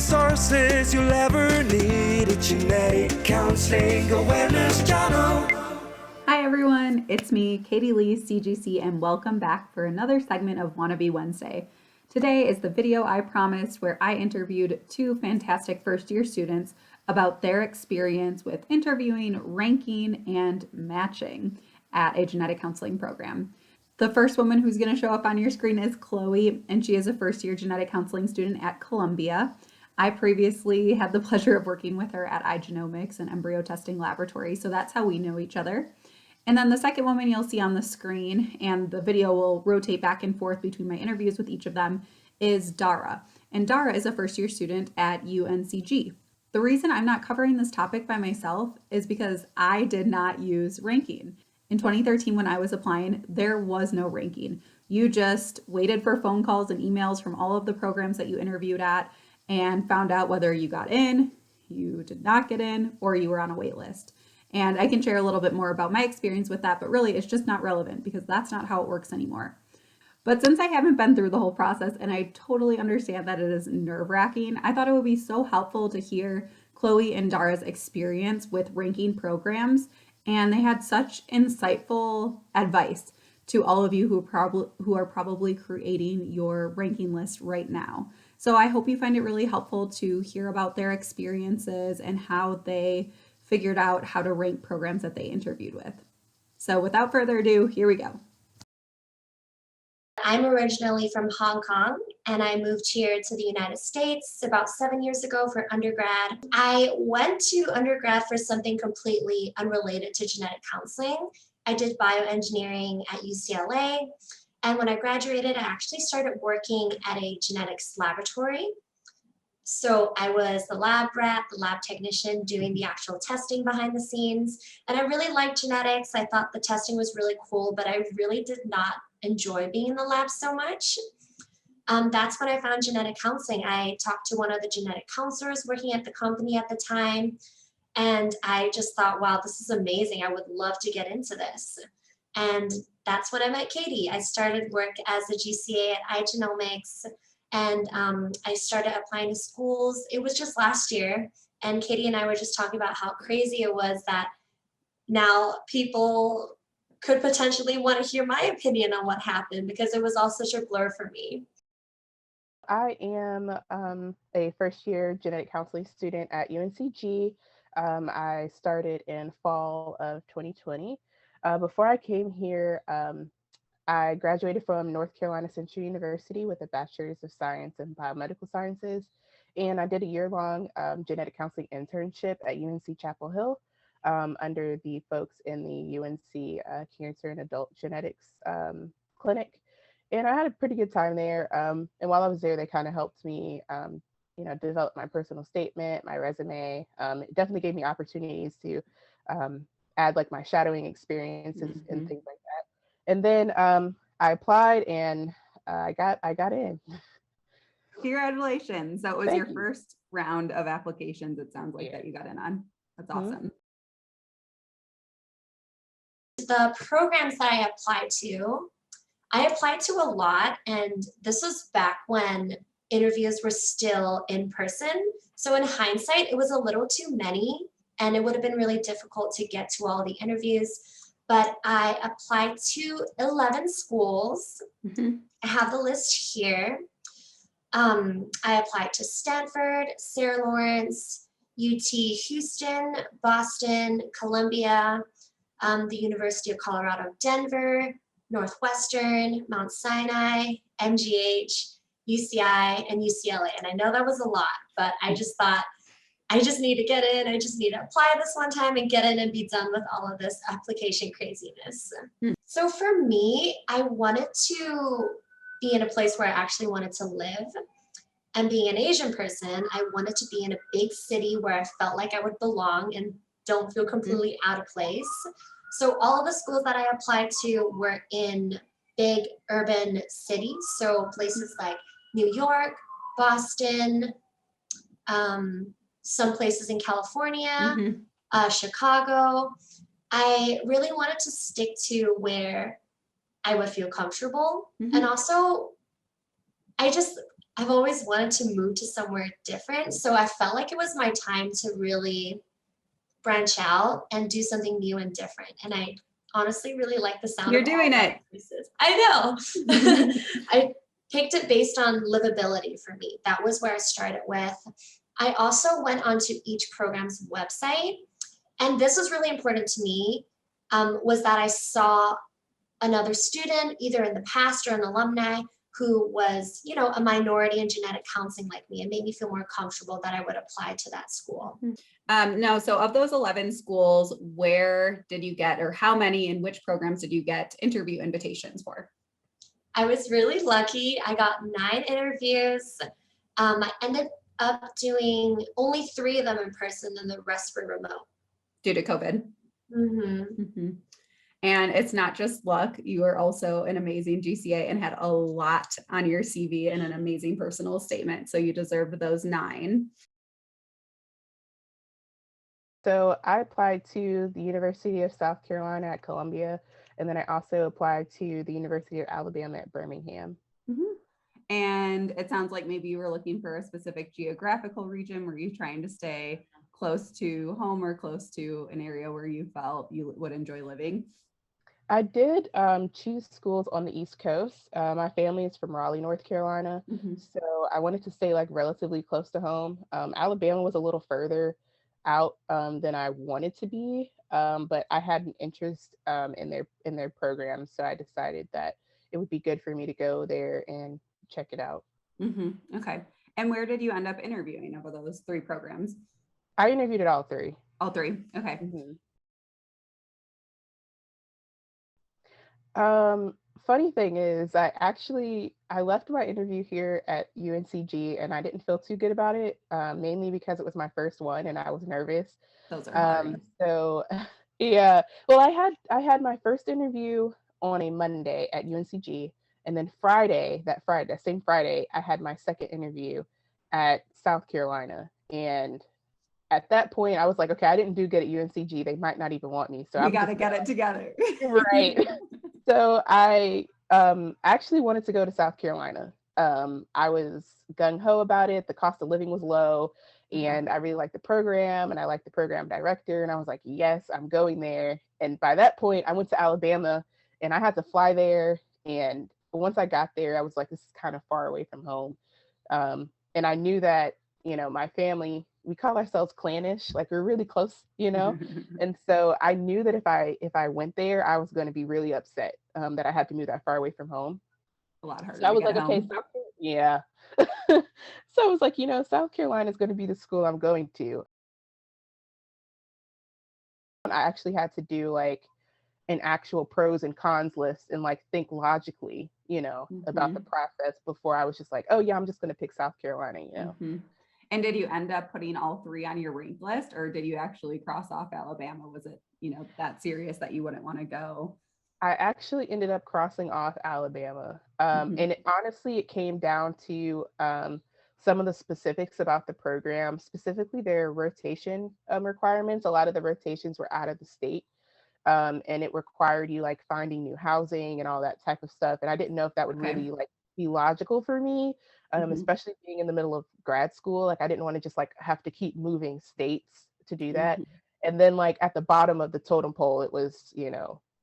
resources you'll ever need. A genetic counseling awareness channel. Hi everyone, it's me, Katie Lee, CGC, and welcome back for another segment of Wannabe Wednesday. Today is the video I promised where I interviewed two fantastic first-year students about their experience with interviewing, ranking, and matching at a genetic counseling program. The first woman who's going to show up on your screen is Chloe, and she is a first-year genetic counseling student at Columbia. I previously had the pleasure of working with her at iGenomics, an embryo testing laboratory, so that's how we know each other. And then the second woman you'll see on the screen, and the video will rotate back and forth between my interviews with each of them, is Dara. And Dara is a first-year student at UNCG. The reason I'm not covering this topic by myself is because I did not use ranking. In 2013, when I was applying, there was no ranking. You just waited for phone calls and emails from all of the programs that you interviewed at and found out whether you got in, you did not get in, or you were on a wait list. And I can share a little bit more about my experience with that, but really it's just not relevant because that's not how it works anymore. But since I haven't been through the whole process and I totally understand that it is nerve-wracking, I thought it would be so helpful to hear Chloe and Dara's experience with ranking programs. And they had such insightful advice to all of you who are probably creating your ranking list right now. So I hope you find it really helpful to hear about their experiences and how they figured out how to rank programs that they interviewed with. So without further ado, here we go. I'm originally from Hong Kong and I moved here to the United States about 7 years ago for undergrad. I went to undergrad for something completely unrelated to genetic counseling. I did bioengineering at UCLA, and when I graduated, I actually started working at a genetics laboratory. So I was the lab rat, the lab technician doing the actual testing behind the scenes. And I really liked genetics. I thought the testing was really cool, but I really did not enjoy being in the lab so much. That's when I found genetic counseling. I talked to one of the genetic counselors working at the company at the time. And I just thought, wow, this is amazing. I would love to get into this. And that's when I met Katie. I started work as a GCA at iGenomics. And I started applying to schools. It was just last year, and Katie and I were just talking about how crazy it was that now people could potentially want to hear my opinion on what happened because it was all such a blur for me. I am a first-year genetic counseling student at UNCG. I started in fall of 2020. Before I came here, I graduated from North Carolina Central University with a Bachelor's of Science in Biomedical Sciences, and I did a year-long genetic counseling internship at UNC Chapel Hill under the folks in the UNC Cancer and Adult Genetics Clinic. And I had a pretty good time there. And while I was there, they kind of helped me, develop my personal statement, my resume. It definitely gave me opportunities to add like my shadowing experiences and things like that. And then I applied and I got in. Congratulations. So it was Thank your you. first round of applications, it sounds like, that you got in on. That's awesome. The programs that I applied to a lot, and this was back when interviews were still in person. So in hindsight, it was a little too many, and it would have been really difficult to get to all the interviews. But I applied to 11 schools. I have the list here. I applied to Stanford, Sarah Lawrence, UT Houston, Boston, Columbia, the University of Colorado, Denver, Northwestern, Mount Sinai, MGH, UCI, and UCLA. And I know that was a lot, but I just thought, I just need to get in. I just need to apply this one time and get in and be done with all of this application craziness. So for me, I wanted to be in a place where I actually wanted to live. And being an Asian person, I wanted to be in a big city where I felt like I would belong and don't feel completely out of place. So all of the schools that I applied to were in big urban cities. So places like New York, Boston, some places in California, Chicago. I really wanted to stick to where I would feel comfortable. And also, I've always wanted to move to somewhere different. So I felt like it was my time to really branch out and do something new and different. And I honestly really like the sound You're of all doing my it. choices. I know. I picked it based on livability for me. That was where I started with. I also went onto each program's website, and this was really important to me, was that I saw another student, either in the past or an alumni, who was, a minority in genetic counseling like me. It made me feel more comfortable that I would apply to that school. No, so of those 11 schools, where did you get, or how many and which programs did you get interview invitations for? I was really lucky. I got 9 interviews. I ended up doing only 3 of them in person, and the rest were remote. Due to COVID. And it's not just luck. You are also an amazing GCA and had a lot on your CV and an amazing personal statement. So you deserve those 9. So I applied to the University of South Carolina at Columbia, and then I also applied to the University of Alabama at Birmingham. And it sounds like maybe you were looking for a specific geographical region. Were you trying to stay close to home or close to an area where you felt you would enjoy living? I did choose schools on the East Coast. My family is from Raleigh, North Carolina, so I wanted to stay like relatively close to home. Alabama was a little further out than I wanted to be, but I had an interest in their program, so I decided that it would be good for me to go there and check it out. Okay. And where did you end up interviewing over those 3 programs? I interviewed at all 3. All 3. Okay. Funny thing is, I left my interview here at UNCG and I didn't feel too good about it, mainly because it was my first one and I was nervous. Those are hard. So yeah, well, I had my first interview on a Monday at UNCG, and then that same Friday, I had my second interview at South Carolina. And at that point, I was like, okay, I didn't do good at UNCG. They might not even want me. So You got to get it together. Right. So I actually wanted to go to South Carolina. I was gung ho about it. The cost of living was low, and I really liked the program, and I liked the program director. And I was like, yes, I'm going there. And by that point, I went to Alabama, and I had to fly there. And once I got there, I was like, this is kind of far away from home. And I knew that, my family, we call ourselves clannish, like we're really close, And so I knew that if I went there, I was going to be really upset that I had to move that far away from home. A lot harder So I to was get like, okay, home. yeah. So I was like, South Carolina is going to be the school I'm going to. I actually had to do like an actual pros and cons list and like think logically, about the process before I was just like, oh yeah, I'm just going to pick South Carolina. And did you end up putting all 3 on your rank list, or did you actually cross off Alabama? Was it, that serious that you wouldn't want to go? I actually ended up crossing off Alabama. And honestly, it came down to some of the specifics about the program, specifically their rotation requirements. A lot of the rotations were out of the state. And it required you like finding new housing and all that type of stuff. And I didn't know if that would really like be logical for me, especially being in the middle of grad school. Like I didn't want to just like have to keep moving states to do that. And then like at the bottom of the totem pole, it was,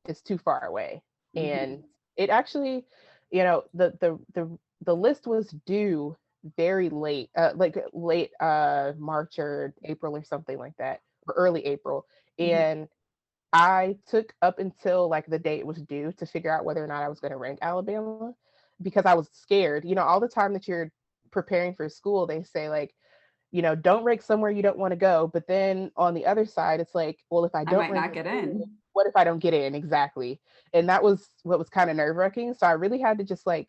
it's too far away. And it actually, the list was due very late, like late March or April or something like that, or early April. And I took up until like the day it was due to figure out whether or not I was going to rank Alabama, because I was scared. All the time that you're preparing for school, they say like, don't rank somewhere you don't want to go. But then on the other side, it's like, well, if I don't might not get in. What if I don't get in? Exactly. And that was what was kind of nerve wracking. So I really had to just like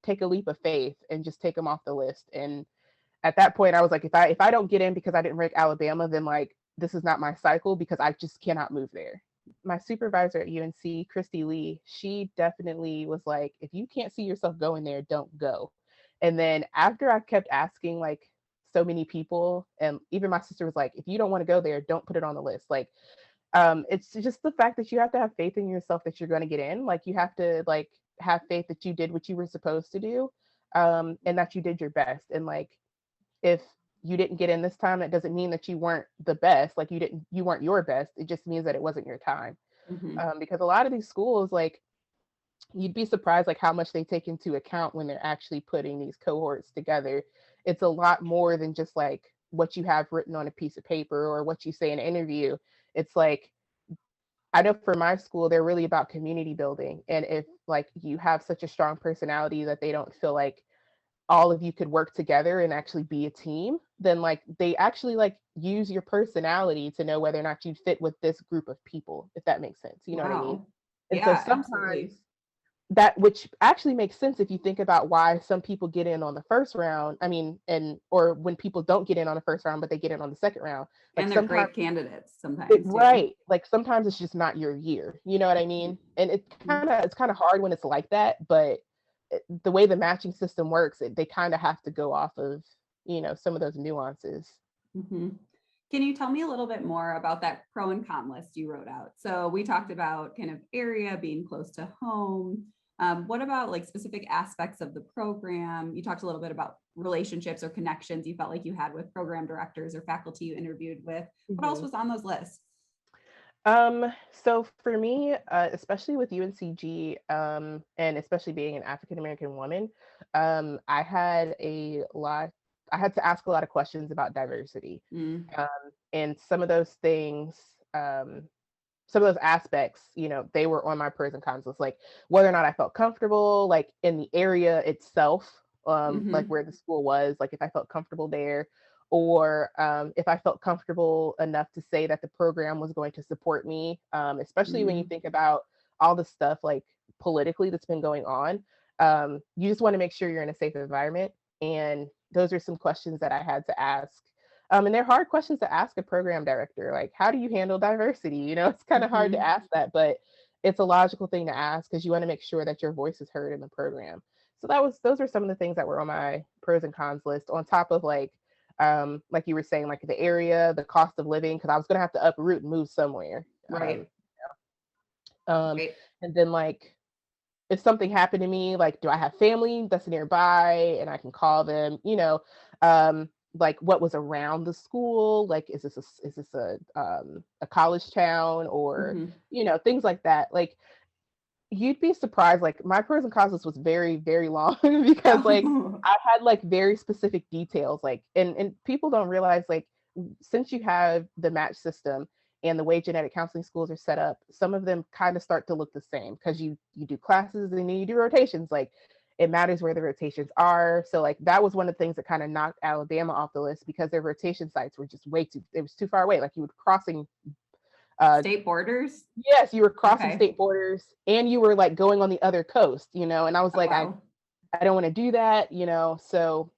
take a leap of faith and just take them off the list. And at that point, I was like, if I don't get in because I didn't rank Alabama, then like this is not my cycle, because I just cannot move there. My supervisor at UNC, Christy Lee, she definitely was like, if you can't see yourself going there, don't go. And then after I kept asking like so many people, and even my sister was like, if you don't want to go there, don't put it on the list. Like, it's just the fact that you have to have faith in yourself that you're going to get in. Like you have to like have faith that you did what you were supposed to do. and that you did your best. And like, if you didn't get in this time, that doesn't mean that you weren't the best. Like you weren't your best. It just means that it wasn't your time. Hmm. Because a lot of these schools, like, you'd be surprised like how much they take into account when they're actually putting these cohorts together. It's a lot more than just like what you have written on a piece of paper or what you say in an interview. It's like, I know for my school, they're really about community building. And if like you have such a strong personality that they don't feel like all of you could work together and actually be a team, then like they actually like use your personality to know whether or not you fit with this group of people, if that makes sense. You know what I mean? Wow. And so Yeah, sometimes absolutely. that, which actually makes sense if you think about why some people get in on the first round. I mean, and or when people don't get in on the first round, but they get in on the second round. Like And they're sometimes great candidates sometimes too. right, like sometimes it's just not your year. You know what I mean? And it's kind of hard when it's like that, but the way the matching system works, they kind of have to go off of, some of those nuances. Hmm. Can you tell me a little bit more about that pro and con list you wrote out? So we talked about kind of area being close to home. What about like specific aspects of the program? You talked a little bit about relationships or connections you felt like you had with program directors or faculty you interviewed with. What else Mhm. was on those lists? So for me, especially with UNCG, and especially being an African American woman, I had I had to ask a lot of questions about diversity. Mm, Um, and some of those things, some of those aspects, they were on my pros and cons list, like whether or not I felt comfortable, like in the area itself, like hmm. where the school was, like if I felt comfortable there, or if I felt comfortable enough to say that the program was going to support me, especially when you Hmm. think about all the stuff like politically that's been going on. You just want to make sure you're in a safe environment. And those are some questions that I had to ask, and they're hard questions to ask a program director. Like, how do you handle diversity? It's kind of hard to Hmm. ask that, but it's a logical thing to ask because you want to make sure that your voice is heard in the program. So those are some of the things that were on my pros and cons list, on top of like you were saying, like the area, the cost of living, because I was gonna have to uproot and move somewhere. Right. Um, Right. and then like if something happened to me, like, do I have family that's nearby and I can call them? Like what was around the school? Like, is this a college town, or Hmm. things like that? Like, you'd be surprised. Like, my pros and cons list was very, very long because like Oh. I had like very specific details. Like, and people don't realize, like, since you have the match system and the way genetic counseling schools are set up, some of them kind of start to look the same because you do classes and then you do rotations. Like, it matters where the rotations are. So like that was one of the things that kind of knocked Alabama off the list because their rotation sites were just it was too far away. Like, you were crossing uh State borders. yes, you were crossing Okay. state borders and you were like going on the other coast, and I was Oh, like, wow. I don't want to do that. So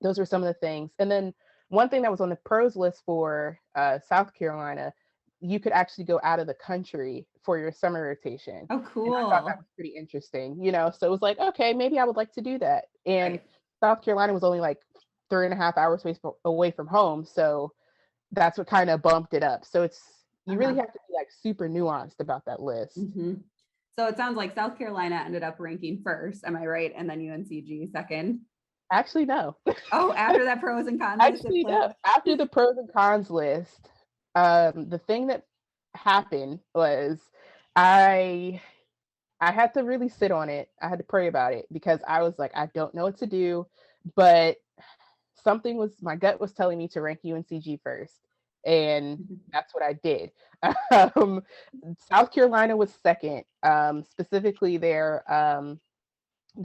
those were some of the things. And then one thing that was on the pros list for South Carolina, you could actually go out of the country for your summer rotation. Oh, And I thought that cool. was pretty interesting. So it was like, okay, maybe I would like to do that. And Right. South Carolina was only like 3.5 hours away from home. So that's what kind of bumped it up. So you really Uh-huh. have to be like super nuanced about that list. Hmm. So it sounds like South Carolina ended up ranking first. Am I right? And then UNCG second. Actually, no. Oh, after that pros and cons list, it Actually, no. flipped. After the pros and cons list, the thing that happened was I I had to really sit on it. I had to pray about it because I was like, I don't know what to do, but my gut was telling me to rank UNCG first, and that's what I did. Um, South Carolina was second. Specifically, they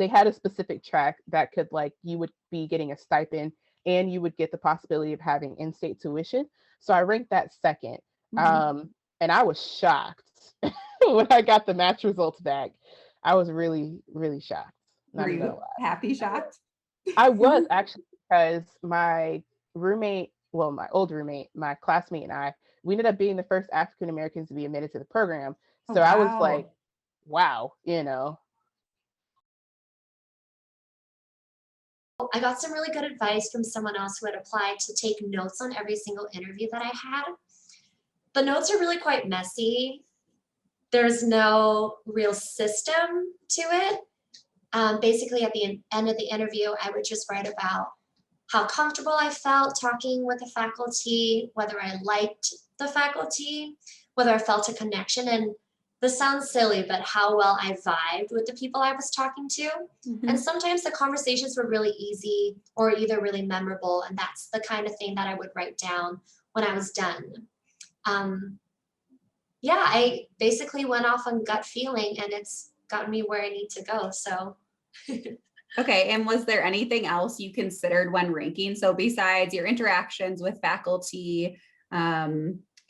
had a specific track that could, like, you would be getting a stipend and you would get the possibility of having in-state tuition. So I ranked that second. Hmm. Um, and I was shocked when I got the match results back. I was really, really shocked. Were Not even gonna you lie. happy, shocked? I was actually, because my roommate, well, my old roommate, my classmate and we ended up being the first African Americans to be admitted to the program. Oh, So I was like, wow. wow. I got some really good advice from someone else who had applied to take notes on every single interview that I had. The notes are really quite messy. There's no real system to it. Basically, at the end of the interview, I would just write about how comfortable I felt talking with the faculty, whether I liked the faculty, whether I felt a connection. And this sounds silly, but how well I vibed with the people I was talking to. And sometimes the conversations were really easy or either really memorable. And that's the kind of thing that I would write down when I was done. Yeah, I basically went off on gut feeling, and it's gotten me where I need to go. So Okay, and was there anything else you considered when ranking? So besides your interactions with faculty,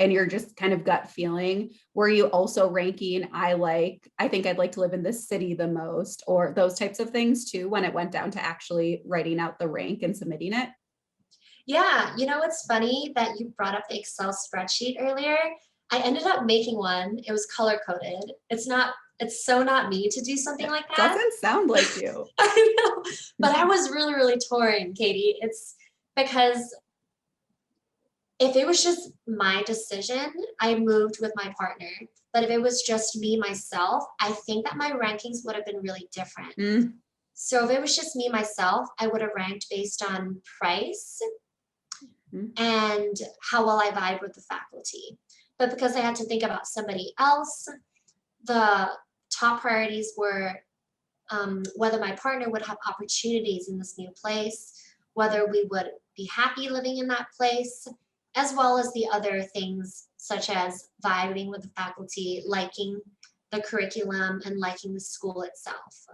and your just kind of gut feeling, were you also ranking, I think I'd like to live in this city the most, or those types of things too, when it went down to actually writing out the rank and submitting it? yeah, it's funny that you brought up the Excel spreadsheet earlier. I ended up making one. It was color coded. It's so not me to do something like that. Doesn't sound like you. I know, but I was really, really torn, Katie. It's because if it was just my decision, I moved with my partner. But if it was just me, myself, I think that my rankings would have been really different. So if it was just me, myself, I would have ranked based on price and how well I vibe with the faculty. But because I had to think about somebody else, the top priorities were whether my partner would have opportunities in this new place, whether we would be happy living in that place, as well as the other things such as vibing with the faculty, liking the curriculum, and liking the school itself.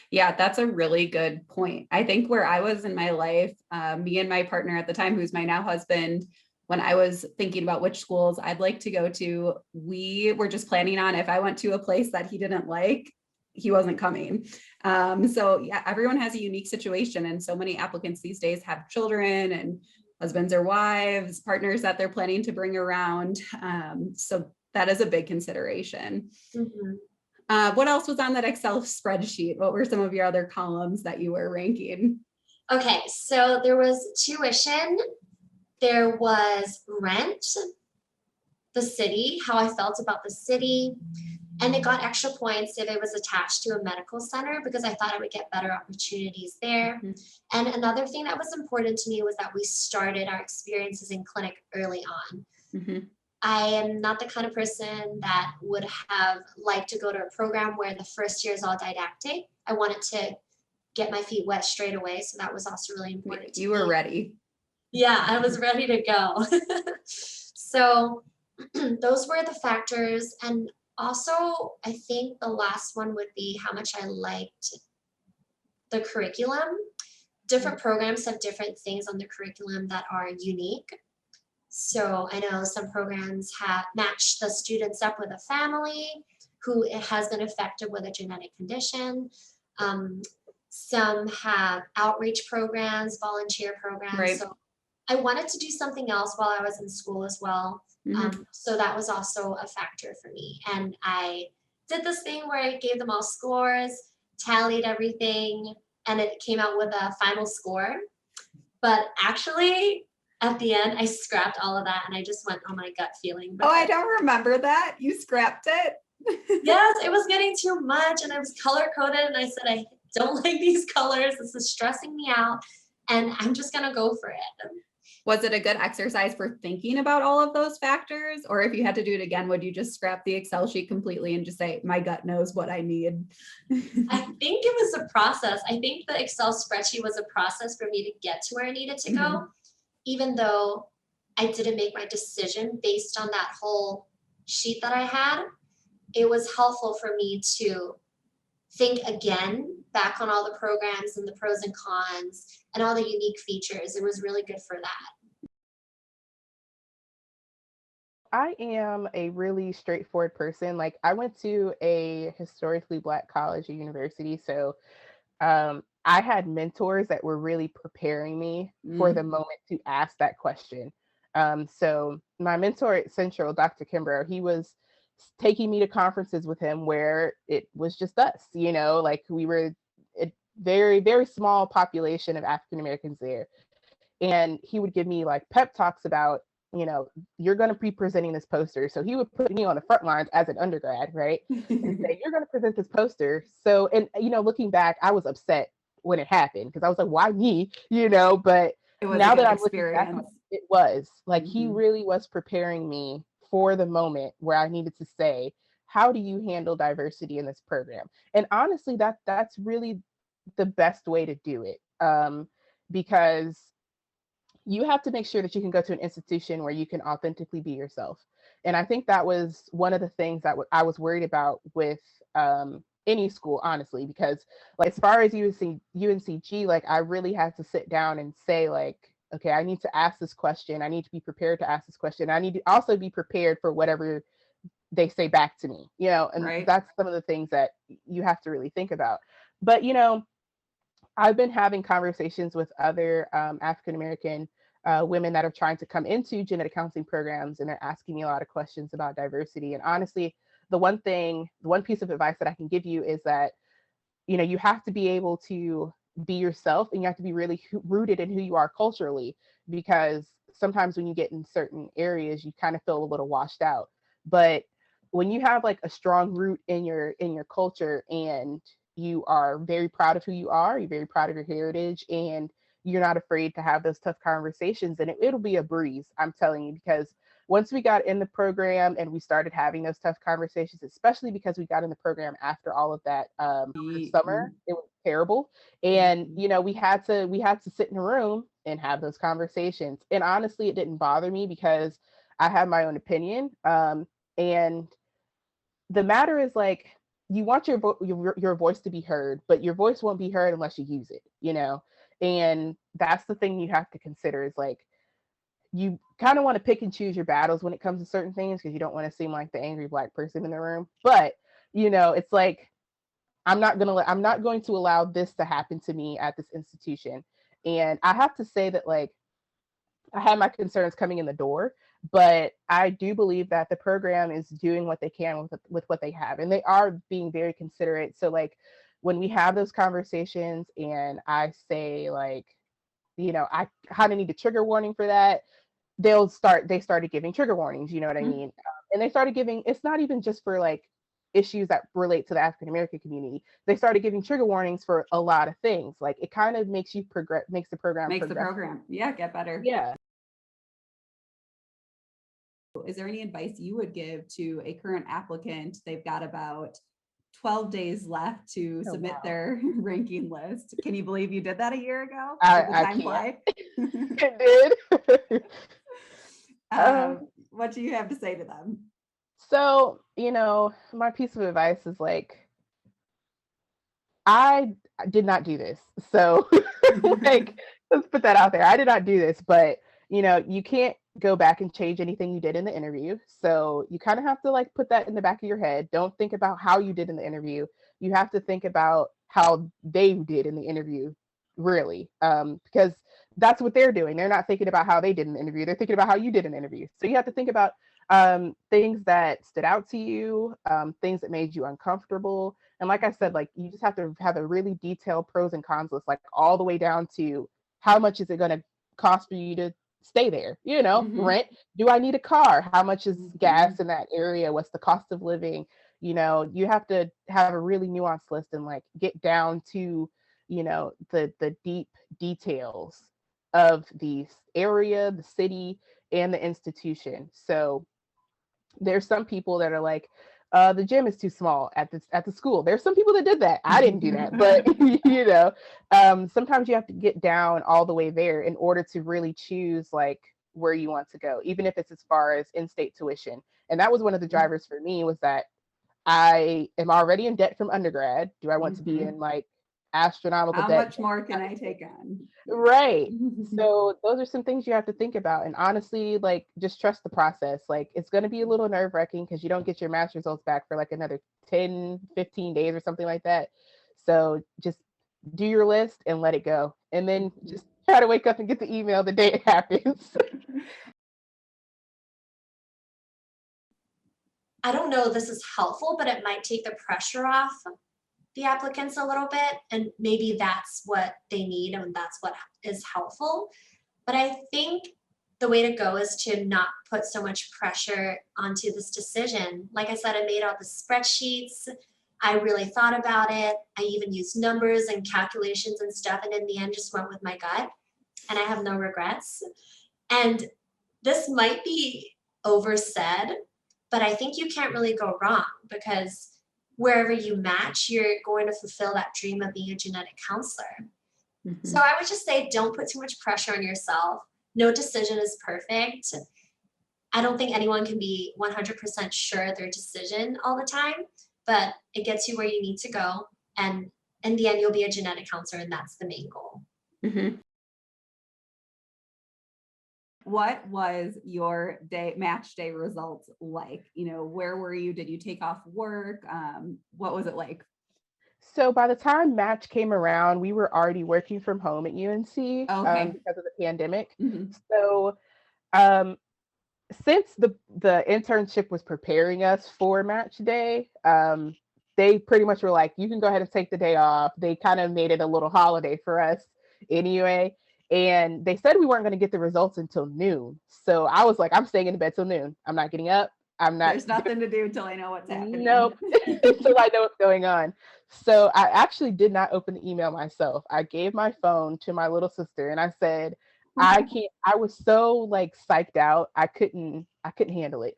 Yeah, that's a really good point. I think where I was in my life, me and my partner at the time, who's my now husband, when I was thinking about which schools I'd like to go to, we were just planning on if I went to a place that he didn't like, he wasn't coming. So yeah, everyone has a unique situation, and so many applicants these days have children and husbands or wives, partners that they're planning to bring around. So that is a big consideration. What else was on that Excel spreadsheet? What were some of your other columns that you were ranking? Okay, so there was tuition, there was rent, the city, how I felt about the city, and it got extra points if it was attached to a medical center because I thought I would get better opportunities there. And another thing that was important to me was that we started our experiences in clinic early on. I am not the kind of person that would have liked to go to a program where the first year is all didactic. I wanted to get my feet wet straight away. So that was also really important to me. You were ready. Yeah, I was ready to go. So those were the factors. And also, I think the last one would be how much I liked the curriculum. Different programs have different things on the curriculum that are unique. So I know some programs have matched the students up with a family who has been affected with a genetic condition. Some have outreach programs, volunteer programs. Right. So I wanted to do something else while I was in school as well. So that was also a factor for me. And I did this thing where I gave them all scores, tallied everything, and it came out with a final score. But actually, at the end, I scrapped all of that and I just went on my gut feeling. Oh, I don't remember that. You scrapped it? Yes, it was getting too much and I was color coded and I said, I don't like these colors. This is stressing me out and I'm just going to go for it. Was it a good exercise for thinking about all of those factors? Or if you had to do it again, would you just scrap the Excel sheet completely and just say, my gut knows what I need? I think it was a process. I think the Excel spreadsheet was a process for me to get to where I needed to go, even though I didn't make my decision based on that whole sheet that I had. It was helpful for me to think again back on all the programs and the pros and cons and all the unique features. It was really good for that. I am a really straightforward person. Like, I went to a historically Black college or university, so I had mentors that were really preparing me for the moment to ask that question. So my mentor at Central, Dr. Kimbrough, he was taking me to conferences with him where it was just us, like we were a very, very small population of African Americans there. And he would give me like pep talks about you know, you're going to be presenting this poster. So he would put me on the front lines as an undergrad, right? And say, you're going to present this poster. So, and, you know, looking back, I was upset when it happened because I was like, why me? You know, but It was a now that good I'm looking back on experience. it, it was like he Mhm. really was preparing me for the moment where I needed to say, how do you handle diversity in this program? And honestly, that's really the best way to do it. Because you have to make sure that you can go to an institution where you can authentically be yourself. And I think that was one of the things that I was worried about with any school, honestly, because like as far as UNCG, like I really had to sit down and say like, okay, I need to ask this question. I need to be prepared to ask this question. I need to also be prepared for whatever they say back to me, you know, and Right. that's some of the things that you have to really think about. But, you know, I've been having conversations with other African American women that are trying to come into genetic counseling programs, and they're asking me a lot of questions about diversity. And honestly, the one piece of advice that I can give you is that, you know, you have to be able to be yourself, and you have to be really rooted in who you are culturally, because sometimes when you get in certain areas, you kind of feel a little washed out. But when you have like a strong root in your culture, and you are very proud of who you are, you're very proud of your heritage, and you're not afraid to have those tough conversations, and it'll be a breeze, I'm telling you, because once we got in the program and we started having those tough conversations, especially because we got in the program after all of that over the summer, Mhm. it was terrible. And you know, we had to sit in a room and have those conversations. And honestly, it didn't bother me because I have my own opinion. And the matter is like, you want your voice to be heard, but your voice won't be heard unless you use it, you know. And that's the thing you have to consider is like, you kind of want to pick and choose your battles when it comes to certain things because you don't want to seem like the angry black person in the room. But you know, it's like I'm not going to allow this to happen to me at this institution. And I have to say that like I had my concerns coming in the door, but I do believe that the program is doing what they can with what they have, and they are being very considerate. So like when we have those conversations, and I say like, you know, I kind of need a trigger warning for that, they started giving trigger warnings, you know what I Mhm. mean? And they started giving, it's not even just for like issues that relate to the African American community. They started giving trigger warnings for a lot of things. Like it kind of makes you progress, makes the program Makes the progress. program, yeah, get better. Yeah. Is there any advice you would give to a current applicant? They've got about 12 days left to Oh submit wow. their ranking list. Can you believe you did that a year ago? Did the I time can't. fly? It did. What do you have to say to them? So, you know, my piece of advice is like, I did not do this. So, like, let's put that out there. I did not do this, but you know, you can't go back and change anything you did in the interview. So, you kind of have to like put that in the back of your head. Don't think about how you did in the interview. You have to think about how they did in the interview, really. Because that's what they're doing. They're not thinking about how they did in the interview. They're thinking about how you did in the interview. So, you have to think about things that stood out to you, things that made you uncomfortable, and like I said, like you just have to have a really detailed pros and cons list, like all the way down to how much is it going to cost for you to stay there? You know, Mhm. rent. Do I need a car? How much is gas Mhm. in that area? What's the cost of living? You know, you have to have a really nuanced list and like get down to, you know, the deep details of the area, the city, and the institution. So there's some people that are like, the gym is too small at the school. There's some people that did that. I didn't do that, but you know, sometimes you have to get down all the way there in order to really choose like where you want to go, even if it's as far as in-state tuition. And that was one of the drivers for me was that I am already in debt from undergrad. Do I want to be in Mhm. like astronomical How debt? much more can I take on? Right. So those are some things you have to think about. And honestly, like just trust the process. Like it's going to be a little nerve wracking because you don't get your math results back for like another 10, 15 days or something like that. So just do your list and let it go. And then just try to wake up and get the email the day it happens. I don't know if this is helpful, but it might take the pressure off the applicants a little bit, and maybe that's what they need and that's what is helpful. But I think the way to go is to not put so much pressure onto this decision. Like I said, I made all the spreadsheets. I really thought about it. I even used numbers and calculations and stuff. And in the end, just went with my gut. And I have no regrets. And this might be oversaid, but I think you can't really go wrong, because wherever you match, you're going to fulfill that dream of being a genetic counselor. Mhm. So I would just say, don't put too much pressure on yourself. No decision is perfect. I don't think anyone can be 100% sure of their decision all the time, but it gets you where you need to go. And in the end, you'll be a genetic counselor, and that's the main goal. Mhm. What was your match day results like? Where were you? Did you take off work? What was it like? So by the time match came around, we were already working from home at UNC Okay. because of the pandemic. Mhm. So um, since the internship was preparing us for match day, they pretty much were like, you can go ahead and take the day off. They kind of made it a little holiday for us anyway. And they said we weren't going to get the results until noon. So I was like, I'm staying in bed till noon. I'm not getting up. I'm not. There's nothing to do until I know what's happening. Nope. Until I know what's going on. So I actually did not open the email myself. I gave my phone to my little sister and I said, I can't, I was so like psyched out. I couldn't handle it.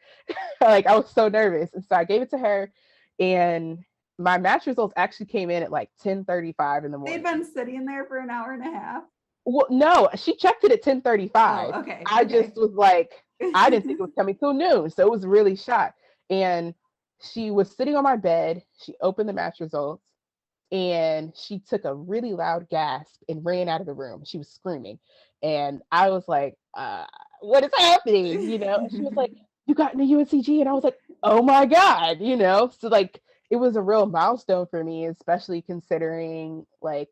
Like I was so nervous. And so I gave it to her, and my match results actually came in at like 10:35 in the They'd morning. been sitting there for an hour and a half. Well, no, she checked it at 10:35. Oh, okay. I Okay. just was like, I didn't think it was coming till noon. So it was really shocked. And she was sitting on my bed. She opened the match results and she took a really loud gasp and ran out of the room. She was screaming. And I was like, what is happening? And she was like, you got into UNCG. And I was like, oh my God, So like it was a real milestone for me, especially considering like,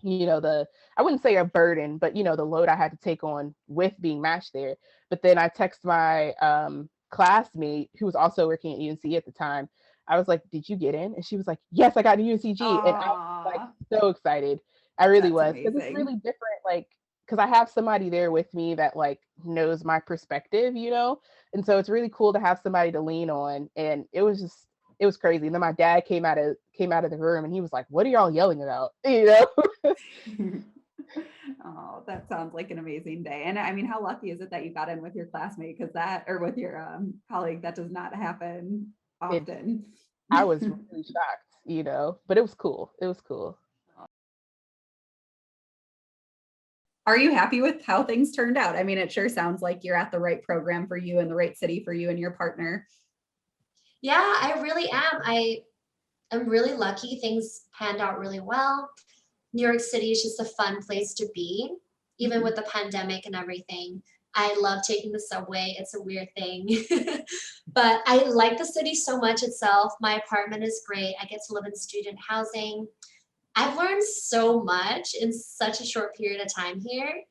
I wouldn't say a burden, but the load I had to take on with being matched there. But then I text my classmate who was also working at UNC at the time. I was like, did you get in? And she was like, yes, I got into UNCG. And I was like so excited. I really That's was, because it's amazing. really different, like, because I have somebody there with me that like knows my perspective, and so it's really cool to have somebody to lean on. And it was crazy. And then my dad came out of the room and he was like, what are y'all yelling about? Oh, that sounds like an amazing day. And I mean, how lucky is it that you got in with your classmate, or with your colleague? That does not happen often. I was really shocked, but it was cool. It was cool. Are you happy with how things turned out? I mean, it sure sounds like you're at the right program for you and the right city for you and your partner. Yeah, I really am. I'm really lucky. Things panned out really well. New York City is just a fun place to be, even Mhm. with the pandemic and everything. I love taking the subway. It's a weird thing. But I like the city so much itself. My apartment is great. I get to live in student housing. I've learned so much in such a short period of time here.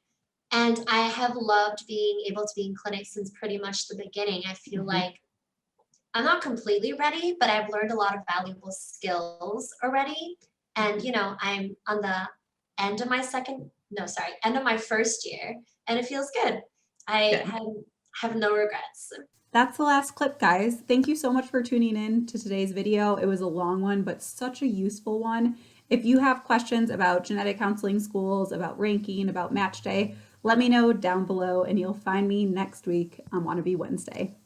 And I have loved being able to be in clinic since pretty much the beginning. I feel Mhm. like I'm not completely ready, but I've learned a lot of valuable skills already. And, I'm on the end of my end of my first year, and it feels good. I Good. have no regrets. That's the last clip, guys. Thank you so much for tuning in to today's video. It was a long one, but such a useful one. If you have questions about genetic counseling schools, about ranking, about match day, let me know down below, and you'll find me next week on Wannabe Wednesday.